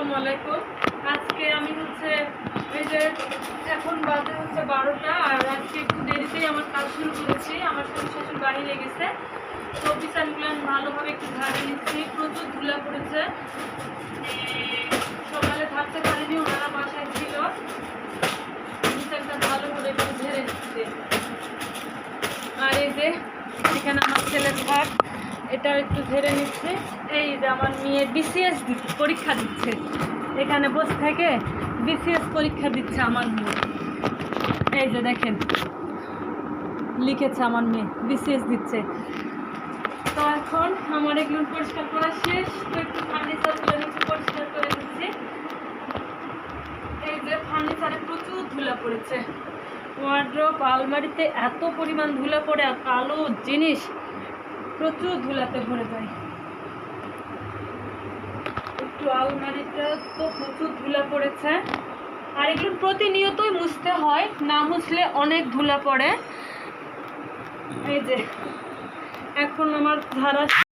আসসালামু আলাইকুম। আজকে আমি এই যে এখন বাজে 12টা, আর আজকে একটু দেরিতেই আমার কাজ শুরু করেছি। আমার শ্বশুর বাড়ি লেগেছে, তো বিছানাগুলো ভালোভাবে একটু ঝাড়িয়ে নিচ্ছি। প্রচুর ধুলা পড়েছে, সকালে থাকতে পারিনি, ওনারা বাসায় ছিল। বিছানাটা ভালো করে একটু ঝেড়ে নিচ্ছি। আর এই যে এখানে আমার ছেলের খাট, এটা একটু ঝেড়ে নিচ্ছে। এই যে আমার মেয়ে বিসিএস পরীক্ষা দিচ্ছে, এখানে বসে থেকে বিসিএস পরীক্ষা দিচ্ছে আমার মেয়ে। এই যে দেখেন লিখেছে আমার মেয়ে বিসিএস দিচ্ছে। তো এখন আমার এগুলো পরিষ্কার করা শেষ, তো একটু ফার্নিচারগুলো নিচে পরিষ্কার করে দিচ্ছি। এই যে ফার্নিচারে প্রচুর ধুলা পড়েছে, ওয়ার্ড্রোব আলমারিতে এত পরিমাণ ধুলা পড়ে, আর কালো জিনিস প্রচুর ধুলাতে ভরে যায়। একটু আলমারিতে তো প্রচুর ধুলা পড়েছে, আর এগুলো প্রতিনিয়তই মুছতে হয়, না মুছলে অনেক ধুলা পড়ে। এই যে এখন আমার ধারা